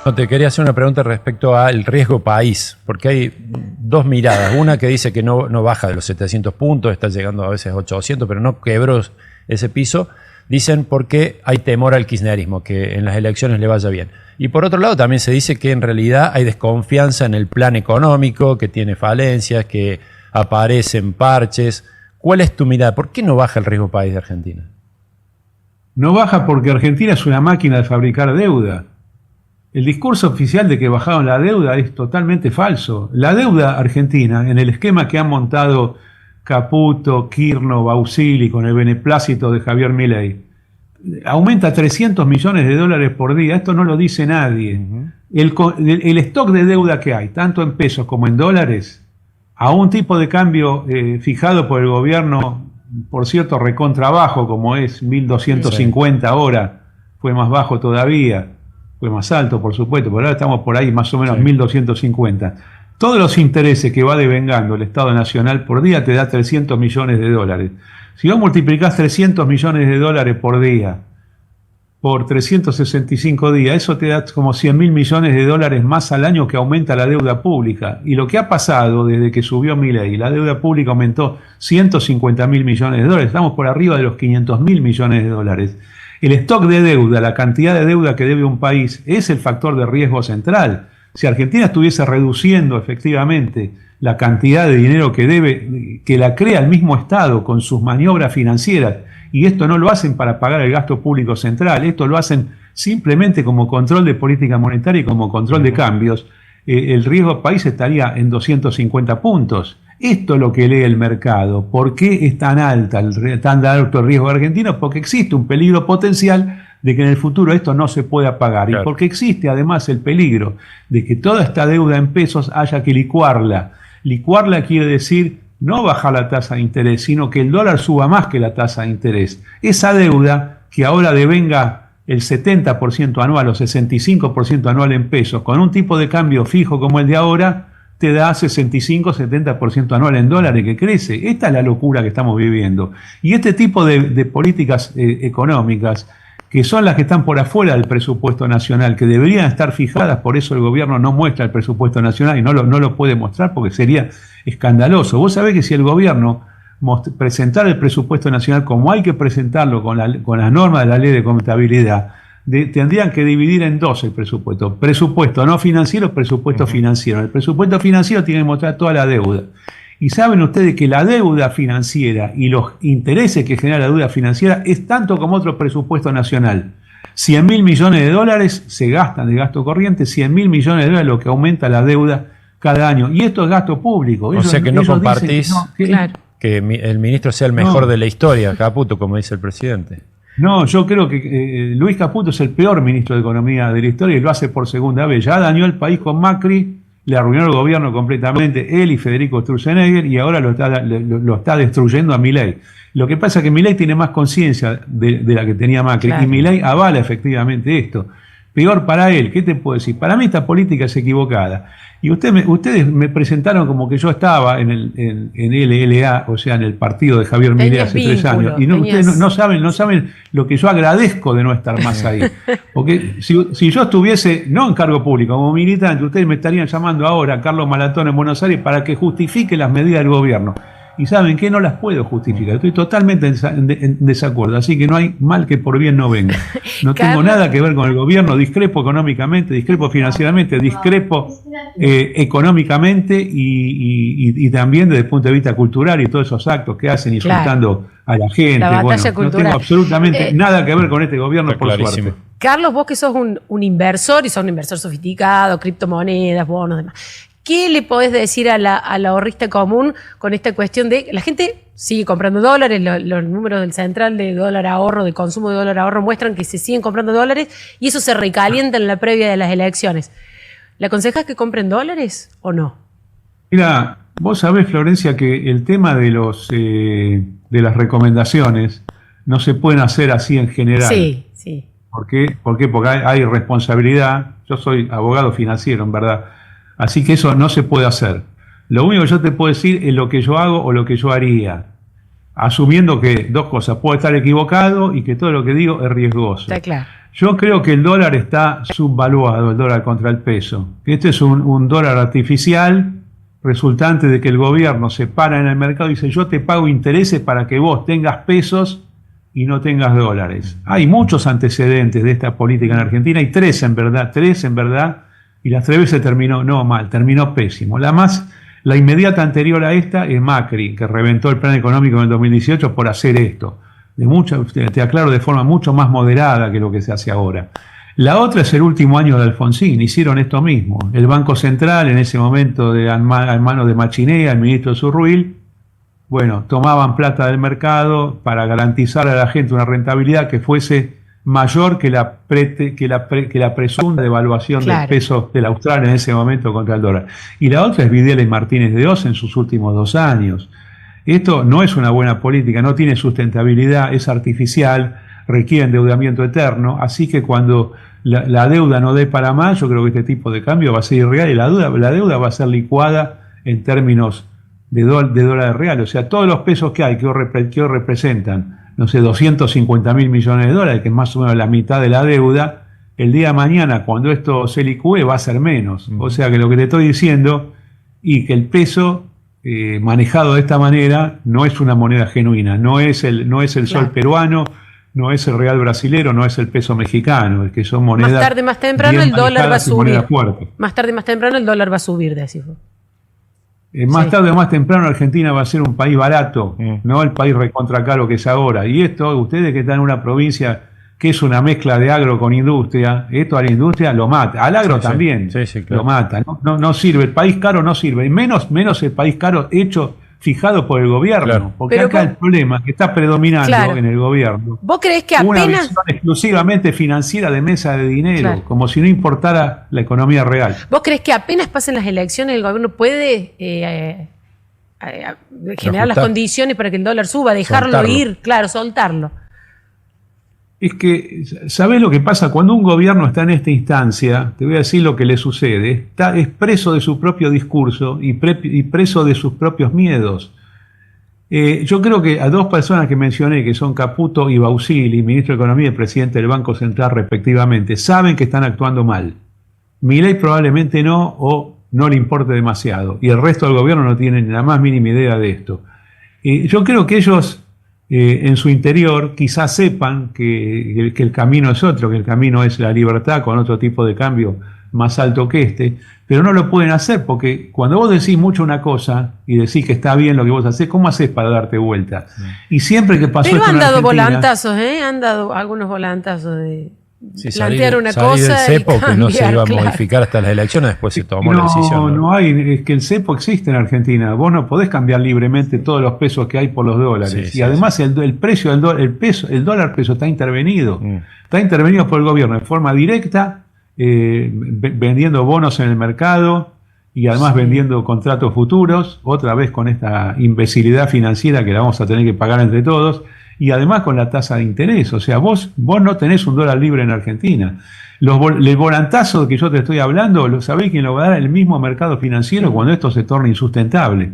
No, te quería hacer una pregunta respecto al riesgo país, porque hay dos miradas. Una que dice que no baja de los 700 puntos, está llegando a veces a 800, pero no quebró ese piso. Dicen porque hay temor al kirchnerismo, que en las elecciones le vaya bien. Y por otro lado también se dice que en realidad hay desconfianza en el plan económico, que tiene falencias, que aparecen parches. ¿Cuál es tu mirada? ¿Por qué no baja el riesgo país de Argentina? No baja porque Argentina es una máquina de fabricar deuda. El discurso oficial de que bajaron la deuda es totalmente falso. La deuda argentina, en el esquema que han montado Caputo, Kirchner, Bausili, con el beneplácito de Javier Milei, aumenta 300 millones de dólares por día. Esto no lo dice nadie. El stock de deuda que hay, tanto en pesos como en dólares, a un tipo de cambio fijado por el gobierno, por cierto, recontrabajo, como es 1.250 ahora, fue más bajo todavía, fue más alto, por supuesto, pero ahora estamos por ahí más o menos 1.250. Todos los intereses que va devengando el Estado Nacional por día te da 300 millones de dólares. Si vos multiplicás 300 millones de dólares por día por 365 días, eso te da como 100.000 millones de dólares más al año que aumenta la deuda pública. Y lo que ha pasado desde que subió Milei, la deuda pública aumentó 150.000 millones de dólares, estamos por arriba de los 500.000 millones de dólares. El stock de deuda, la cantidad de deuda que debe un país, es el factor de riesgo central. Si Argentina estuviese reduciendo efectivamente la cantidad de dinero que debe, que la crea el mismo Estado con sus maniobras financieras, y esto no lo hacen para pagar el gasto público central, esto lo hacen simplemente como control de política monetaria y como control de cambios, el riesgo país estaría en 250 puntos. Esto es lo que lee el mercado. ¿Por qué es tan alto el riesgo argentino? Porque existe un peligro potencial de que en el futuro esto no se pueda pagar. Claro. Y porque existe además el peligro de que toda esta deuda en pesos haya que licuarla. Licuarla quiere decir no bajar la tasa de interés, sino que el dólar suba más que la tasa de interés. Esa deuda que ahora devenga el 70% anual o 65% anual en pesos, con un tipo de cambio fijo como el de ahora, te da 65-70% anual en dólares que crece. Esta es la locura que estamos viviendo. Y este tipo de políticas económicas, que son las que están por afuera del presupuesto nacional, que deberían estar fijadas, por eso el gobierno no muestra el presupuesto nacional y no lo puede mostrar porque sería escandaloso. Vos sabés que si el gobierno presentara el presupuesto nacional como hay que presentarlo con las normas de la ley de contabilidad, tendrían que dividir en dos el presupuesto. Presupuesto no financiero, presupuesto financiero. El presupuesto financiero tiene que mostrar toda la deuda. Y saben ustedes que la deuda financiera y los intereses que genera la deuda financiera es tanto como otro presupuesto nacional. 100.000 millones de dólares se gastan de gasto corriente, 100.000 millones de dólares lo que aumenta la deuda cada año. Y esto es gasto público. O sea que no compartís que el ministro sea el mejor de la historia, Caputo, como dice el presidente. No, yo creo que Luis Caputo es el peor ministro de Economía de la historia y lo hace por segunda vez. Ya dañó el país con Macri, le arruinó el gobierno completamente, él y Federico Sturzenegger, y ahora lo está destruyendo a Milei. Lo que pasa es que Milei tiene más conciencia de la que tenía Macri, claro. Y Milei avala efectivamente esto. Peor para él, ¿qué te puedo decir? Para mí esta política es equivocada. Y ustedes me presentaron como que yo estaba en LLA, o sea, en el partido de Javier Milei hace 3 años. Y ustedes no saben lo que yo agradezco de no estar más ahí. Porque si yo estuviese, no en cargo público, como militante, ustedes me estarían llamando ahora a Carlos Malatón en Buenos Aires para que justifique las medidas del gobierno. Y ¿saben qué? No las puedo justificar. Estoy totalmente en desacuerdo. Así que no hay mal que por bien no venga. No tengo nada que ver con el gobierno. Discrepo económicamente, discrepo financieramente, discrepo económicamente y también desde el punto de vista cultural y todos esos actos que hacen insultando a la gente. No tengo absolutamente nada que ver con este gobierno, por suerte. Carlos, vos que sos un inversor y sos un inversor sofisticado, criptomonedas, bonos, demás. ¿Qué le podés decir al ahorrista común con esta cuestión de la gente sigue comprando dólares? Los números del central de dólar ahorro, de consumo de dólar ahorro, muestran que se siguen comprando dólares y eso se recalienta en la previa de las elecciones. ¿Le aconsejás que compren dólares o no? Mira, vos sabés, Florencia, que el tema de las recomendaciones no se pueden hacer así en general. Sí, sí. ¿Por qué? Porque hay responsabilidad. Yo soy abogado financiero, en verdad. Así que eso no se puede hacer. Lo único que yo te puedo decir es lo que yo hago o lo que yo haría. Asumiendo que dos cosas, puedo estar equivocado y que todo lo que digo es riesgoso. Está claro. Yo creo que el dólar está subvaluado, el dólar contra el peso. Este es un dólar artificial resultante de que el gobierno se para en el mercado y dice: yo te pago intereses para que vos tengas pesos y no tengas dólares. Hay muchos antecedentes de esta política en Argentina, y tres en verdad, y las 3 veces terminó pésimo. La inmediata anterior a esta es Macri, que reventó el plan económico en el 2018 por hacer esto. Te aclaro, de forma mucho más moderada que lo que se hace ahora. La otra es el último año de Alfonsín, hicieron esto mismo. El Banco Central, en ese momento en manos de Machinea, el ministro Zurruil, bueno, tomaban plata del mercado para garantizar a la gente una rentabilidad que fuese mayor que la presunta devaluación del peso del austral en ese momento contra el dólar. Y la otra es Videla y Martínez de Oz en sus últimos 2 años. Esto no es una buena política, no tiene sustentabilidad, es artificial, requiere endeudamiento eterno, así que cuando la deuda no dé para más, yo creo que este tipo de cambio va a ser irreal y la deuda va a ser licuada en términos de dólares reales. O sea, todos los pesos que hay que hoy representan, no sé, 250.000 millones de dólares, que es más o menos la mitad de la deuda, el día de mañana, cuando esto se licúe, va a ser menos. O sea que lo que te estoy diciendo, y que el peso manejado de esta manera no es una moneda genuina, no es el sol peruano, no es el real brasilero, no es el peso mexicano, es que son monedas. Más tarde, más temprano el dólar va a subir. Más tarde, más temprano el dólar va a subir, decís vos. Más tarde o más temprano Argentina va a ser un país barato, no el país recontra caro que es ahora. Y esto, ustedes que están en una provincia que es una mezcla de agro con industria, esto a la industria lo mata, al agro también claro. Lo mata, no sirve, el país caro no sirve, y menos el país caro fijado por el gobierno, claro. Porque pero acá el problema que está predominando en el gobierno. ¿Vos creés que apenas una visión exclusivamente financiera de mesa de dinero, como si no importara la economía real? ¿Vos creés que apenas pasen las elecciones el gobierno puede generar las condiciones para que el dólar suba, dejarlo ir, soltarlo? Es que, ¿sabés lo que pasa? Cuando un gobierno está en esta instancia, te voy a decir lo que le sucede, es preso de su propio discurso y preso de sus propios miedos. Yo creo que a 2 personas que mencioné, que son Caputo y Bausili, ministro de Economía y presidente del Banco Central respectivamente, saben que están actuando mal. Milei probablemente no, o no le importe demasiado, y el resto del gobierno no tiene ni la más mínima idea de esto. Yo creo que ellos en su interior quizás sepan que el camino es otro, que el camino es la libertad con otro tipo de cambio más alto que este, pero no lo pueden hacer porque cuando vos decís mucho una cosa y decís que está bien lo que vos hacés, ¿cómo hacés para darte vuelta? Y siempre que pasó pero esto han dado volantazos, han dado algunos volantazos de plantear una cosa del cepo, y cambiar, que no se iba a modificar hasta las elecciones, después se tomó la decisión. No hay, es que el cepo existe en Argentina, vos no podés cambiar libremente todos los pesos que hay por los dólares, y además el precio el dólar peso está intervenido, está intervenido por el gobierno de forma directa, vendiendo bonos en el mercado y además vendiendo contratos futuros, otra vez con esta imbecilidad financiera que la vamos a tener que pagar entre todos, y además con la tasa de interés. O sea, vos no tenés un dólar libre en Argentina. El volantazo que yo te estoy hablando, ¿lo sabés quién lo va a dar? El mismo mercado financiero cuando esto se torne insustentable.